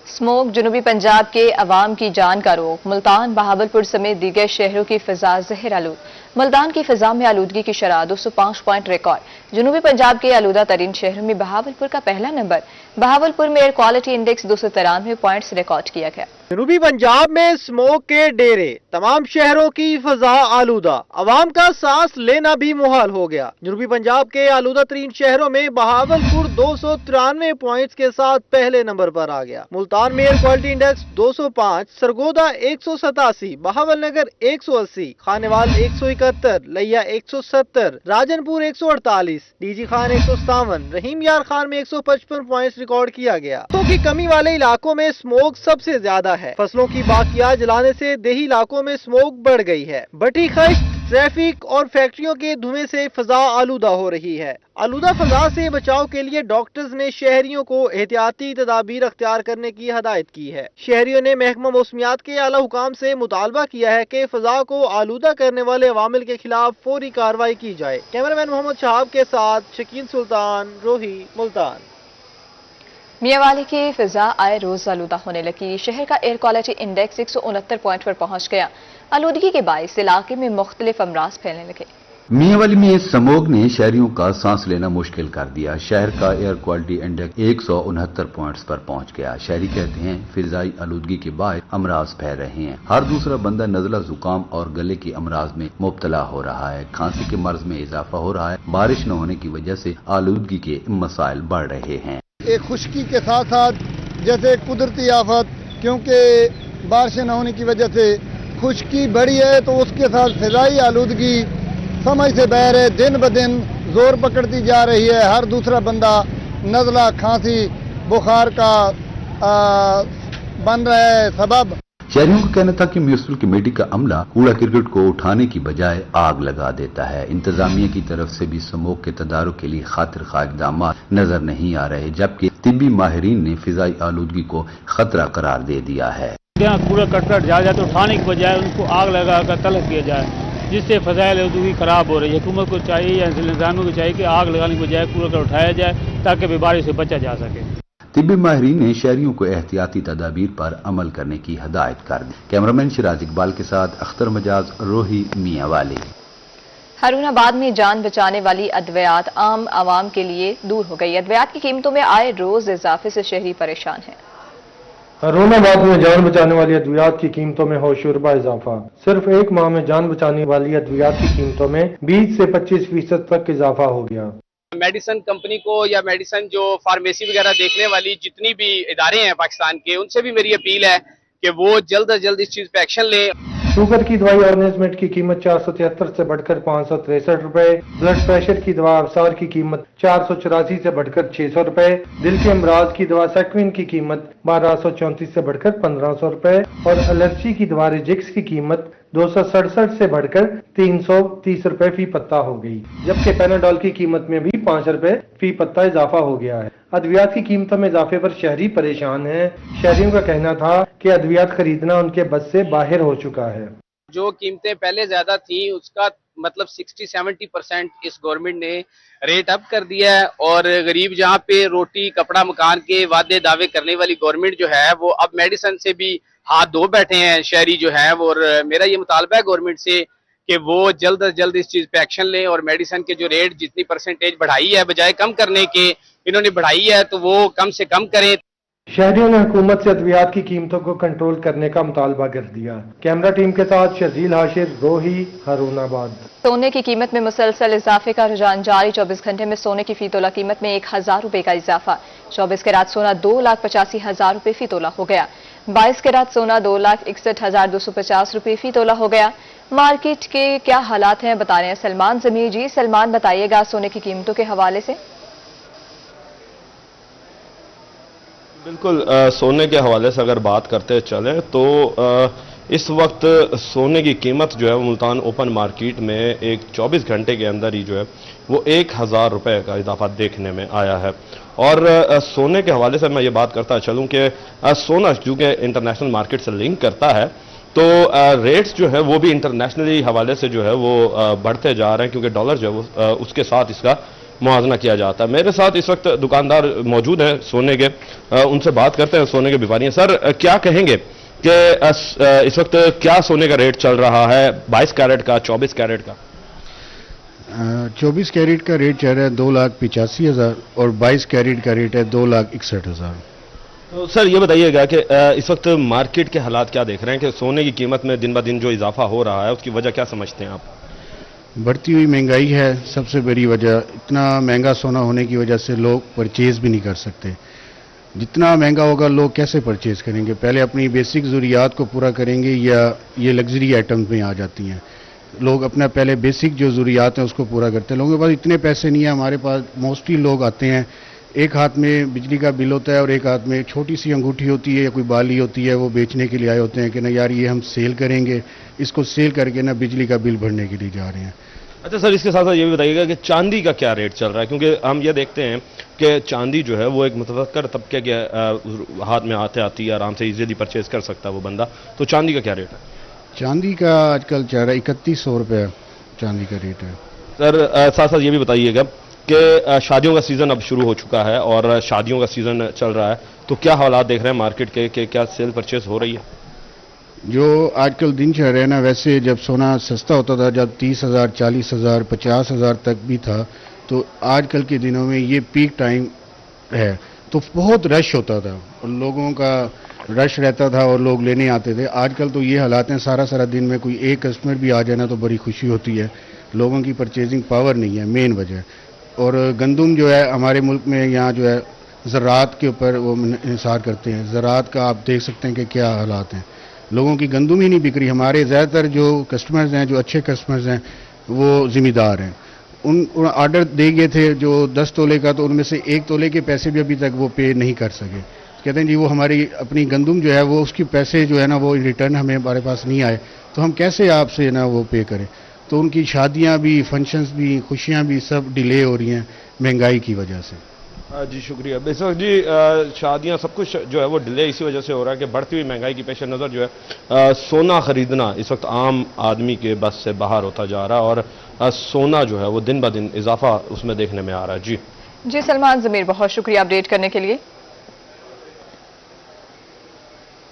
Smoke जुनूबी Punjab के अवाम की जान का रोक। मुल्तान, बहावलपुर समेत दीगर शहरों की फिजा जहर आलूद। मुल्तान की फिजा में आलूदगी की शरह 205 पॉइंट रिकॉर्ड। जुनूबी पंजाब के आलूदा तरीन शहरों में बहावलपुर का पहला नंबर। बहावलपुर में air quality index 293 points record किया गया। जनूबी पंजाब में स्मोक के डेरे, तमाम शहरों की फजा आलूदा, अवाम का सांस लेना भी मुहाल हो गया। जनूबी पंजाब के आलूदा तरीन शहरों में बहावलपुर 293 पॉइंट्स के साथ पहले नंबर पर आ गया। मुल्तान में air quality index 205, Sargodha 187, Bahawalnagar 180, Khanewal 171, लिया 170, राजनपुर 148, डीजी खान 157, रहीम यार खान में 155 पॉइंट्स रिकॉर्ड किया गया। तो की कमी वाले इलाकों में स्मोक सबसे ज्यादा है। फसलों की बाकियात जलाने से देही इलाकों में स्मोक बढ़ गई है। भट्टी खश्त, ट्रैफिक और फैक्ट्रियों के धुएं से फजा आलूदा हो रही है। आलूदा फजा से बचाव के लिए डॉक्टर्स ने शहरियों को एहतियाती तदाबीर अख्तियार करने की हदायत की है। शहरियों ने महकमा मौसमियात के आला हुकाम से मुतालबा किया है कि फजा को आलूदा करने वाले अवामिल के खिलाफ फौरी कार्रवाई की जाए। कैमरामैन मोहम्मद शहाब के साथ शकील सुल्तान, रोही, मुल्तान। मियांवाली की फिजा आए रोज आलूदा होने लगी। शहर का एयर क्वालिटी इंडेक्स 169 पॉइंट पर पहुंच गया। आलूदगी के बायस इलाके में मुख्तलिफ अमराज फैलने लगे। मियांवाली में स्मोग ने शहरियों का सांस लेना मुश्किल कर दिया। शहर का एयर क्वालिटी इंडेक्स 169 पॉइंट्स पर पहुंच गया। शहरी कहते हैं फिजाई आलूदगी के बायस अमराज फैल रहे हैं। हर दूसरा बंदा नजला, जुकाम और गले की अमराज में मुब्तला हो रहा है। खांसी के मर्ज में इजाफा हो रहा है। बारिश न होने की वजह से आलूदगी के मसाइल बढ़ रहे हैं। एक खुश्की के साथ साथ जैसे कुदरती आफत, क्योंकि बारिश न होने की वजह से खुश्की बढ़ी है, तो उसके साथ फिजाई आलूदगी समझ से बाहर है। दिन ब दिन जोर पकड़ती जा रही है। हर दूसरा बंदा नज़ला, खांसी, बुखार का बन रहा है सबब। शहरियों का कहना था कि म्यूनिसिपल कमेटी का अमला कूड़ा क्रिकेट को उठाने की बजाय आग लगा देता है। इंतजामिया की तरफ से भी स्मोक के तदारुक के लिए खातिर खा इक़दाम नजर नहीं आ रहे, जबकि तिब्बी माहिरीन ने फिजाई आलूदगी को खतरा करार दे दिया है। कूड़ा कटकट जा जाए तो उठाने की बजाय उनको आग लगा कर तलब किया जाए, जिससे फिजाई आलूदगी खराब हो रही है। हुकूमत को चाहिए या इंतजामिया को चाहिए कि आग लगाने की बजाय कूड़ा कट उठाया जाए ताकि बीमारी से बचा जा सके। तिब्बी माहिरीन ने शहरियों को एहतियाती तदाबीर पर अमल करने की हदायत कर दी। कैमरामैन सिराज इकबाल के साथ अख्तर मजाज, रोही, मियांवाली। हारूनाबाद में जान बचाने वाली अद्वियात आम आवाम के लिए दूर हो गई। अद्वियात की कीमतों में आए रोज इजाफे से शहरी परेशान हैं। हारूनाबाद में जान बचाने वाली अद्वियात की कीमतों में होशरुबा इजाफा। सिर्फ एक माह में जान बचाने वाली अद्वियात की कीमतों में 20 से 25% तक इजाफा हो गया। मेडिसिन कंपनी को या मेडिसिन जो फार्मेसी वगैरह देखने वाली जितनी भी इदारे हैं पाकिस्तान के, उनसे भी मेरी अपील है कि वो जल्द अज जल्द इस चीज पे एक्शन लें। शुगर की दवाई ऑर्नेजमेंट की कीमत 473 से बढ़कर 563 रुपए, ब्लड प्रेशर की दवा अवसार की कीमत 484 से बढ़कर 600 रुपए, दिल के अमराज की दवा सेक्विन की कीमत 1234 से बढ़कर 1500 रुपए और एलर्जी की दवा रिजिक्स की कीमत 267 से बढ़कर 330 रुपए फी पत्ता हो गई, जबकि पैनाडोल की कीमत में भी 5 रुपए फी पत्ता इजाफा हो गया है। अद्वियात की कीमतों में इजाफे पर शहरी परेशान हैं। शहरियों का कहना था कि अद्वियात खरीदना उनके बस से बाहर हो चुका है। जो कीमतें पहले ज्यादा थी उसका मतलब 60-70% इस गवर्नमेंट ने रेट अप कर दिया है, और गरीब जहाँ पे रोटी कपड़ा मकान के वादे दावे करने वाली गवर्नमेंट जो है वो अब मेडिसिन से भी हाथ धो बैठे हैं शहरी जो है। और मेरा ये मुतालबा है गवर्नमेंट से कि वो जल्द अज जल्द इस चीज पे एक्शन लें, और मेडिसिन के जो रेट जितनी परसेंटेज बढ़ाई है बजाय कम करने के इन्होंने बढ़ाई है तो वो कम से कम करें। शहरियों ने हुकूमत से अद्वियात की कीमतों को कंट्रोल करने का मुतालबा कर दिया। कैमरा टीम के साथ शजील हाशिर, रोही, हारूनाबाद। सोने की कीमत में मुसलसल इजाफे का रुझान जारी। 24 घंटे में सोने की फी तोला कीमत में 1000 रुपए का इजाफा। 24 कैरात सोना 2,85,000 रुपए फी तोला हो गया। 22 कैरात सोना 2,61,250 रुपए फी तोला हो गया। मार्केट के क्या हालात हैं बता रहे हैं सलमान जमीर जी। सलमान, बताइएगा सोने की कीमतों के हवाले से। बिल्कुल, सोने के हवाले से अगर बात करते चले तो इस वक्त सोने की कीमत जो है वो मुल्तान ओपन मार्केट में एक 24 घंटे के अंदर ही जो है वो 1000 रुपए का इजाफा देखने में आया है। और सोने के हवाले से मैं ये बात करता चलूँ कि सोना चूँकि इंटरनेशनल मार्केट से लिंक करता है तो रेट्स जो है वो भी इंटरनेशनली हवाले से जो है वो बढ़ते जा रहे हैं, क्योंकि डॉलर जो है वो उसके साथ इसका موازنہ کیا جاتا ہے. میرے ساتھ اس وقت دکاندار موجود ہیں سونے کے, ان سے بات کرتے ہیں, سونے کے بیپاری ہیں. سر, کیا کہیں گے کہ اس وقت کیا سونے کا ریٹ چل رہا ہے, 22 کیرٹ کا, 24 کیرٹ کا؟ 24 کیرٹ کا ریٹ چل رہا ہے 2,85,000 اور 22 کیرٹ کا ریٹ ہے 2,61,000. تو سر یہ بتائیے گا کہ اس وقت مارکیٹ کے حالات کیا دیکھ رہے ہیں کہ سونے کی قیمت میں دن بہ دن جو اضافہ ہو رہا ہے اس کی وجہ کیا سمجھتے ہیں آپ؟ بڑھتی ہوئی مہنگائی ہے سب سے بڑی وجہ. اتنا مہنگا سونا ہونے کی وجہ سے لوگ پرچیز بھی نہیں کر سکتے. جتنا مہنگا ہوگا لوگ کیسے پرچیز کریں گے؟ پہلے اپنی بیسک ضروریات کو پورا کریں گے یا یہ لگژری آئٹم میں آ جاتی ہیں. لوگ اپنا پہلے بیسک جو ضروریات ہیں اس کو پورا کرتے ہیں. لوگوں کے پاس اتنے پیسے نہیں ہیں. ہمارے پاس موسٹلی لوگ آتے ہیں, ایک ہاتھ میں بجلی کا بل ہوتا ہے اور ایک ہاتھ میں چھوٹی سی انگوٹھی ہوتی ہے یا کوئی بالی ہوتی ہے, وہ بیچنے کے لیے آئے ہوتے ہیں کہ نا یار یہ ہم سیل کریں گے, اس کو سیل کر کے نا بجلی کا بل بھرنے کے لیے جا رہے ہیں. اچھا سر, اس کے ساتھ ساتھ یہ بھی بتائیے گا کہ چاندی کا کیا ریٹ چل رہا ہے, کیونکہ ہم یہ دیکھتے ہیں کہ چاندی جو ہے وہ ایک متوسط طبقے کے ہاتھ میں آتی ہے, آرام سے ایزیلی پرچیز کر سکتا ہے وہ بندہ. تو چاندی کا کیا ریٹ ہے؟ چاندی کا آج کل چل رہا ہے 3,100 روپے چاندی کا ریٹ ہے. سر, ساتھ ساتھ یہ بھی بتائیے گا کہ شادیوں کا سیزن اب شروع ہو چکا ہے اور شادیوں کا سیزن چل رہا ہے, تو کیا حالات دیکھ رہے ہیں مارکیٹ کے کہ کیا سیل پرچیز ہو رہی ہے؟ جو آج کل دن چل رہے ہیں نا, ویسے جب سونا سستا ہوتا تھا, جب 30,000 40,000 50,000 تک بھی تھا, تو آج کل کے دنوں میں یہ پیک ٹائم ہے تو بہت رش ہوتا تھا اور لوگوں کا رش رہتا تھا اور لوگ لینے آتے تھے. آج کل تو یہ حالات ہیں سارا دن میں کوئی ایک کسٹمر بھی آ جائے نا تو بڑی خوشی ہوتی ہے. لوگوں کی پرچیزنگ پاور نہیں ہے مین وجہ. اور گندم جو ہے ہمارے ملک میں یہاں جو ہے زراعت کے اوپر وہ انحصار کرتے ہیں. زراعت کا آپ دیکھ سکتے ہیں کہ کیا حالات ہیں. لوگوں کی گندم ہی نہیں بک رہی. ہمارے زیادہ تر جو کسٹمرز ہیں, جو اچھے کسٹمرز ہیں, وہ ذمہ دار ہیں. ان آرڈر دے گئے تھے جو 10 تولے کا, تو ان میں سے 1 تولے کے پیسے بھی ابھی تک وہ پے نہیں کر سکے. کہتے ہیں جی وہ ہماری اپنی گندم جو ہے وہ اس کے پیسے جو ہے نا وہ ریٹرن ہمارے پاس نہیں آئے, تو ہم کیسے آپ سے نا وہ پے کریں. تو ان کی شادیاں بھی, فنکشنز بھی, خوشیاں بھی سب ڈیلے ہو رہی ہیں مہنگائی کی وجہ سے. جی شکریہ. بے شک جی, شادیاں سب کچھ جو ہے وہ ڈیلے اسی وجہ سے ہو رہا ہے کہ بڑھتی ہوئی مہنگائی کی پیش نظر جو ہے سونا خریدنا اس وقت عام آدمی کے بس سے باہر ہوتا جا رہا ہے اور سونا جو ہے وہ دن بہ دن اضافہ اس میں دیکھنے میں آ رہا ہے. جی سلمان ضمیر, بہت شکریہ اپڈیٹ کرنے کے لیے.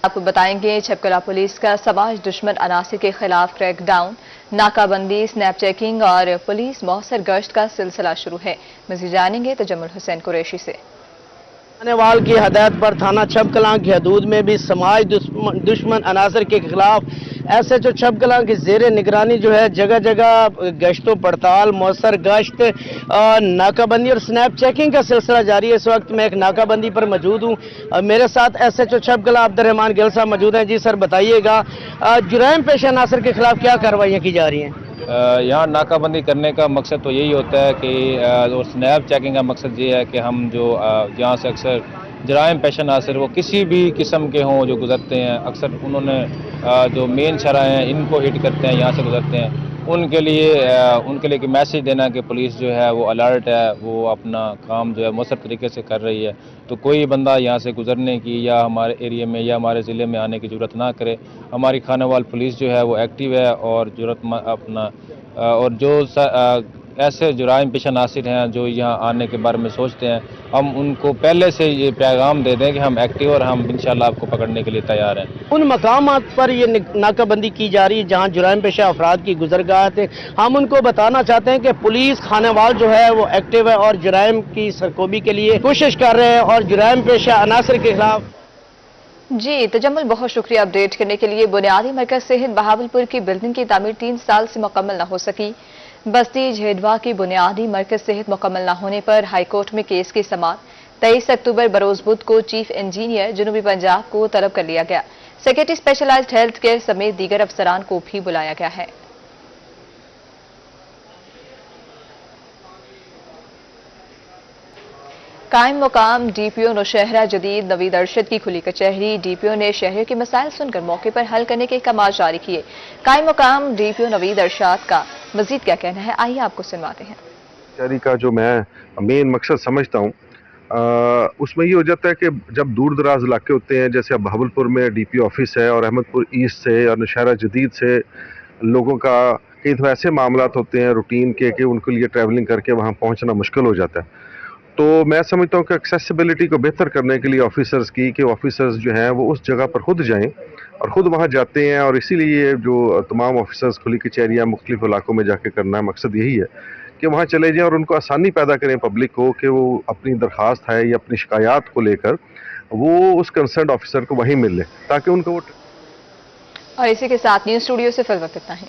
آپ کو بتائیں گے چھپکلا پولیس کا سماج دشمن عناصر کے خلاف کریک ڈاؤن, ناکہ بندی, سنیپ چیکنگ اور پولیس موثر گشت کا سلسلہ شروع ہے. مزید جانیں گے تجمل حسین قریشی سے. تھانے وال کی ہدایت پر تھانہ چھپکلاں کی حدود میں بھی سماج دشمن عناصر کے خلاف ایس ایچ او چھپکلاں کی زیر نگرانی جو ہے جگہ جگہ گشت و پڑتال, موثر گشت, ناکہ بندی اور سنیپ چیکنگ کا سلسلہ جاری ہے. اس وقت میں ایک ناکہ بندی پر موجود ہوں. میرے ساتھ ایس ایچ او چھپکلا عبدالرحمان گل صاحب موجود ہیں. جی سر بتائیے گا جرائم پیشہ عناصر کے خلاف کیا کارروائیاں کی جا رہی ہیں؟ یہاں ناکہ بندی کرنے کا مقصد تو یہی ہوتا ہے کہ اور سنیپ چیکنگ کا مقصد یہ ہے کہ ہم جو یہاں سے اکثر جرائم پیشہ عناصر وہ کسی بھی قسم کے ہوں جو گزرتے ہیں, اکثر انہوں نے جو مین شرح ہیں ان کو ہٹ کرتے ہیں, یہاں سے گزرتے ہیں, ان کے لیے ایک میسیج دینا کہ پولیس جو ہے وہ الرٹ ہے, وہ اپنا کام جو ہے مؤثر طریقے سے کر رہی ہے. تو کوئی بندہ یہاں سے گزرنے کی یا ہمارے ایریے میں یا ہمارے ضلع میں آنے کی ضرورت نہ کرے. ہماری خانہ وال پولیس جو ہے وہ ایکٹیو ہے اور اور جو ایسے جرائم پیشہ عناصر ہیں جو یہاں آنے کے بارے میں سوچتے ہیں, ہم ان کو پہلے سے یہ پیغام دے دیں کہ ہم ایکٹیو اور ہم انشاءاللہ آپ کو پکڑنے کے لیے تیار ہیں. ان مقامات پر یہ ناکہ بندی کی جا رہی ہے جہاں جرائم پیشہ افراد کی گزرگاہ تھے. ہم ان کو بتانا چاہتے ہیں کہ پولیس خانہ وال جو ہے وہ ایکٹیو ہے اور جرائم کی سرکوبی کے لیے کوشش کر رہے ہیں اور جرائم پیشہ عناصر کے خلاف. جی تجمل, بہت شکریہ اپڈیٹ کرنے کے لیے. بنیادی مرکز صحت بہاولپور کی بلڈنگ کی تعمیر 3 سال سے مکمل نہ ہو سکی. بستی جھیڈوا کی بنیادی مرکز صحت مکمل نہ ہونے پر ہائی کورٹ میں کیس کی سماعت. 23 اکتوبر بروز بدھ کو چیف انجینئر جنوبی پنجاب کو طلب کر لیا گیا. سیکرٹری اسپیشلائزڈ ہیلتھ کیئر سمیت دیگر افسران کو بھی بلایا گیا ہے. قائم مقام ڈی پی او نوشہرہ جدید نوید ارشد کی کھلی کچہری. ڈی پی او نے شہریوں کے مسائل سن کر موقع پر حل کرنے کے احکامات جاری کیے. قائم مقام ڈی پی او نوید ارشاد کا مزید کیا کہنا ہے, آئیے آپ کو سنواتے ہیں. کچہری کا جو میں مین مقصد سمجھتا ہوں اس میں یہ ہو جاتا ہے کہ جب دور دراز علاقے ہوتے ہیں, جیسے اب بہاولپور میں ڈی پی او آفس ہے اور احمد پور ایسٹ سے اور نوشہرہ جدید سے لوگوں کا कई दफ़ा ऐसे मामलात होते हैं रूटीन के कि उनके लिए ट्रैवलिंग करके वहाँ पहुँचना मुश्किल हो जाता है। तो मैं समझता हूँ कि एक्सेसिबिलिटी को बेहतर करने के लिए ऑफिसर्स की कि ऑफिसर्स जो हैं वो उस जगह पर खुद जाएं और ख़ुद वहाँ जाते हैं, और इसीलिए जो तमाम ऑफिसर्स खुली कचहरियाँ मुख्तलिफ इलाकों में जाके करना है, मकसद यही है कि वहाँ चले जाएं और उनको आसानी पैदा करें पब्लिक को कि वो अपनी दरख्वास्त है या अपनी शिकायत को लेकर वो उस कंसर्न ऑफिसर को वहीं मिल ले ताकि उनको वो। और इसी के साथ न्यूज स्टूडियो से फिल वक्त इतना ही।